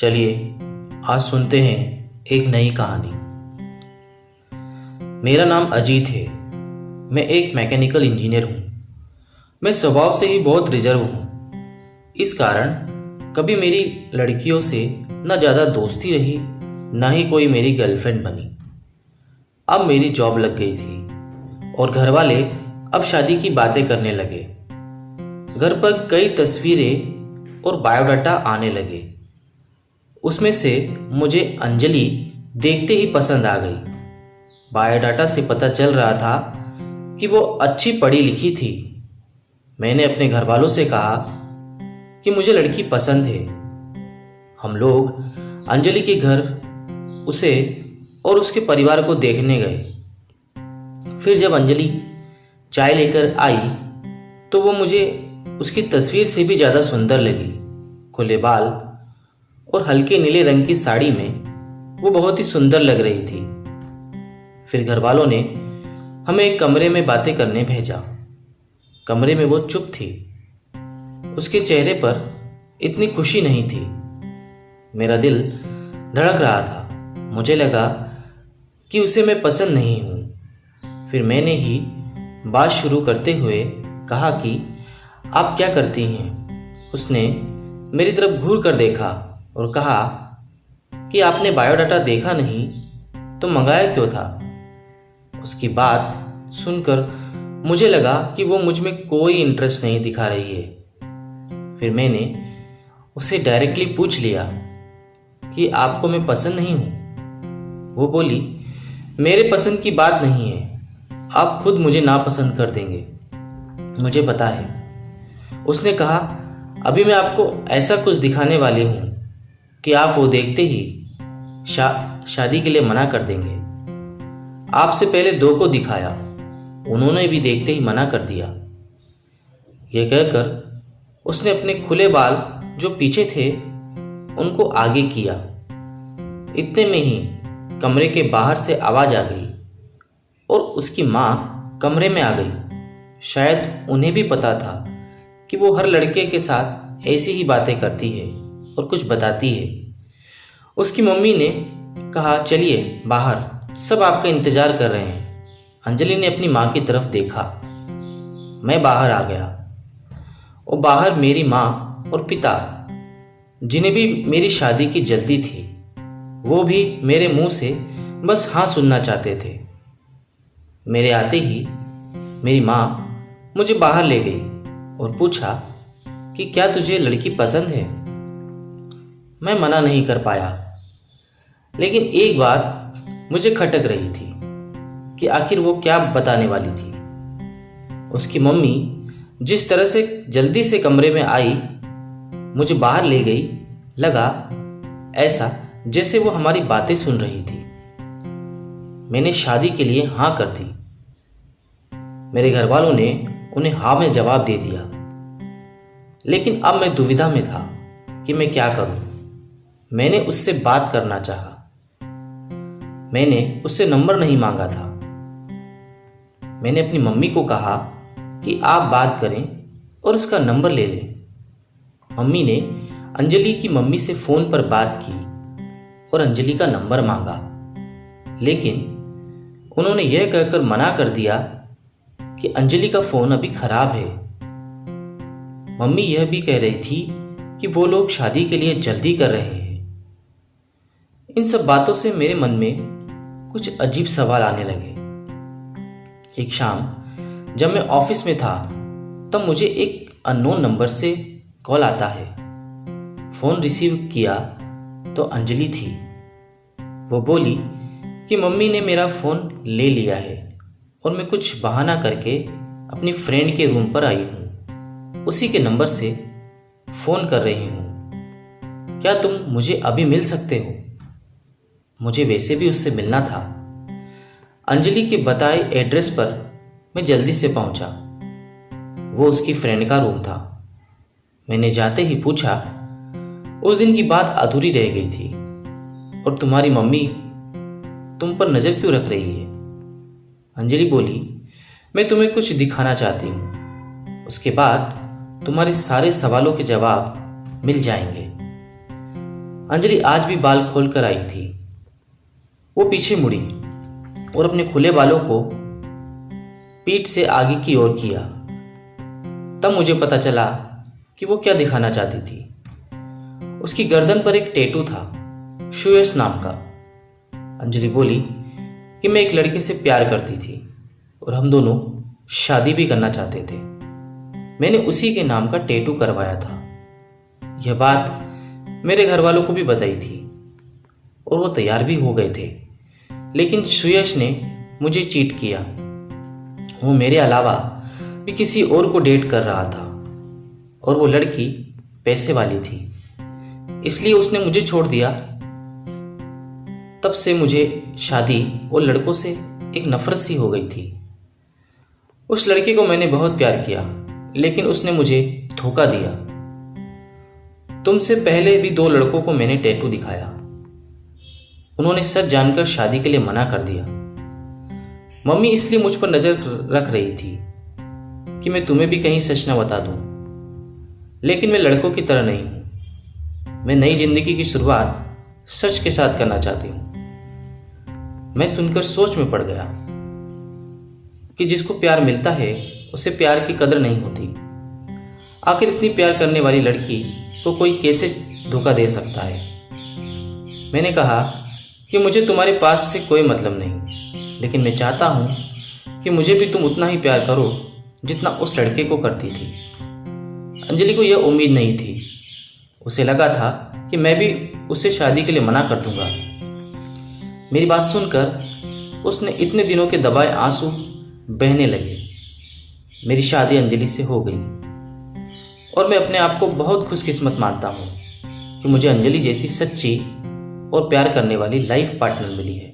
चलिए आज सुनते हैं एक नई कहानी। मेरा नाम अजीत है। मैं एक मैकेनिकल इंजीनियर हूँ। मैं स्वभाव से ही बहुत रिजर्व हूँ। इस कारण कभी मेरी लड़कियों से न ज़्यादा दोस्ती रही, न ही कोई मेरी गर्लफ्रेंड बनी। अब मेरी जॉब लग गई थी और घर वाले अब शादी की बातें करने लगे। घर पर कई तस्वीरें और बायोडाटा आने लगे। उसमें से मुझे अंजलि देखते ही पसंद आ गई। बायोडाटा से पता चल रहा था कि वो अच्छी पढ़ी लिखी थी। मैंने अपने घर वालों से कहा कि मुझे लड़की पसंद है। हम लोग अंजलि के घर उसे और उसके परिवार को देखने गए। फिर जब अंजलि चाय लेकर आई तो वो मुझे उसकी तस्वीर से भी ज़्यादा सुंदर लगी। खुले बाल और हल्के नीले रंग की साड़ी में वो बहुत ही सुंदर लग रही थी। फिर घर वालों ने हमें एक कमरे में बातें करने भेजा। कमरे में वो चुप थी। उसके चेहरे पर इतनी खुशी नहीं थी। मेरा दिल धड़क रहा था। मुझे लगा कि उसे मैं पसंद नहीं हूँ। फिर मैंने ही बात शुरू करते हुए कहा कि आप क्या करती हैं? उसने मेरी तरफ घूर कर देखा और कहा कि आपने बायोडाटा देखा नहीं तो मंगाया क्यों था? उसकी बात सुनकर मुझे लगा कि वो मुझ में कोई इंटरेस्ट नहीं दिखा रही है। फिर मैंने उसे डायरेक्टली पूछ लिया कि आपको मैं पसंद नहीं हूँ? वो बोली, मेरे पसंद की बात नहीं है, आप खुद मुझे नापसंद कर देंगे, मुझे पता है। उसने कहा, अभी मैं आपको ऐसा कुछ दिखाने वाली हूँ कि आप वो देखते ही शादी के लिए मना कर देंगे। आपसे पहले दो को दिखाया, उन्होंने भी देखते ही मना कर दिया। यह कहकर उसने अपने खुले बाल जो पीछे थे उनको आगे किया। इतने में ही कमरे के बाहर से आवाज़ आ गई और उसकी माँ कमरे में आ गई। शायद उन्हें भी पता था कि वो हर लड़के के साथ ऐसी ही बातें करती है और कुछ बताती है। उसकी मम्मी ने कहा, चलिए बाहर, सब आपका इंतजार कर रहे हैं। अंजलि ने अपनी माँ की तरफ देखा। मैं बाहर आ गया और बाहर मेरी माँ और पिता, जिन्हें भी मेरी शादी की जल्दी थी, वो भी मेरे मुंह से बस हाँ सुनना चाहते थे। मेरे आते ही मेरी माँ मुझे बाहर ले गई और पूछा कि क्या तुझे लड़की पसंद है? मैं मना नहीं कर पाया, लेकिन एक बात मुझे खटक रही थी कि आखिर वो क्या बताने वाली थी। उसकी मम्मी जिस तरह से जल्दी से कमरे में आई, मुझे बाहर ले गई, लगा ऐसा जैसे वो हमारी बातें सुन रही थी। मैंने शादी के लिए हाँ कर दी। मेरे घर वालों ने उन्हें हाँ में जवाब दे दिया, लेकिन अब मैं दुविधा में था कि मैं क्या करूं। मैंने उससे बात करना चाहा। मैंने उससे नंबर नहीं मांगा था। मैंने अपनी मम्मी को कहा कि आप बात करें और उसका नंबर ले लें। मम्मी ने अंजलि की मम्मी से फ़ोन पर बात की और अंजलि का नंबर मांगा, लेकिन उन्होंने यह कहकर मना कर दिया कि अंजलि का फ़ोन अभी ख़राब है। मम्मी यह भी कह रही थी कि वो लोग शादी के लिए जल्दी कर रहे हैं। इन सब बातों से मेरे मन में कुछ अजीब सवाल आने लगे। एक शाम जब मैं ऑफिस में था तब मुझे एक अननोन नंबर से कॉल आता है। फ़ोन रिसीव किया तो अंजलि थी। वो बोली कि मम्मी ने मेरा फ़ोन ले लिया है और मैं कुछ बहाना करके अपनी फ्रेंड के रूम पर आई हूँ। उसी के नंबर से फ़ोन कर रही हूँ। क्या तुम मुझे अभी मिल सकते हो? मुझे वैसे भी उससे मिलना था। अंजलि के बताए एड्रेस पर मैं जल्दी से पहुंचा। वो उसकी फ्रेंड का रूम था। मैंने जाते ही पूछा, उस दिन की बात अधूरी रह गई थी और तुम्हारी मम्मी तुम पर नज़र क्यों रख रही है? अंजलि बोली, मैं तुम्हें कुछ दिखाना चाहती हूँ, उसके बाद तुम्हारे सारे सवालों के जवाब मिल जाएंगे। अंजलि आज भी बाल खोल कर आई थी। वो पीछे मुड़ी और अपने खुले बालों को पीठ से आगे की ओर किया। तब मुझे पता चला कि वो क्या दिखाना चाहती थी। उसकी गर्दन पर एक टैटू था, सुयश नाम का। अंजलि बोली कि मैं एक लड़के से प्यार करती थी और हम दोनों शादी भी करना चाहते थे। मैंने उसी के नाम का टैटू करवाया था। यह बात मेरे घर वालों को भी बताई थी और वो तैयार भी हो गए थे, लेकिन सुयश ने मुझे चीट किया। वो मेरे अलावा भी किसी और को डेट कर रहा था और वो लड़की पैसे वाली थी, इसलिए उसने मुझे छोड़ दिया। तब से मुझे शादी और लड़कों से एक नफरत सी हो गई थी। उस लड़के को मैंने बहुत प्यार किया, लेकिन उसने मुझे धोखा दिया। तुमसे पहले भी 2 लड़कों को मैंने टैटू दिखाया। उन्होंने सच जानकर शादी के लिए मना कर दिया। मम्मी इसलिए मुझ पर नजर रख रही थी कि मैं तुम्हें भी कहीं सच न बता दूं। लेकिन मैं लड़कों की तरह नहीं हूं। मैं नई जिंदगी की शुरुआत सच के साथ करना चाहती हूं। मैं सुनकर सोच में पड़ गया कि जिसको प्यार मिलता है उसे प्यार की कदर नहीं होती। आखिर इतनी प्यार करने वाली लड़की को कोई कैसे धोखा दे सकता है। मैंने कहा कि मुझे तुम्हारे पास से कोई मतलब नहीं, लेकिन मैं चाहता हूं कि मुझे भी तुम उतना ही प्यार करो जितना उस लड़के को करती थी। अंजलि को यह उम्मीद नहीं थी। उसे लगा था कि मैं भी उसे शादी के लिए मना कर दूंगा। मेरी बात सुनकर उसने इतने दिनों के दबाए आंसू बहने लगे। मेरी शादी अंजलि से हो गई और मैं अपने आप को बहुत खुशकिस्मत मानता हूँ कि मुझे अंजलि जैसी सच्ची और प्यार करने वाली लाइफ पार्टनर मिली है।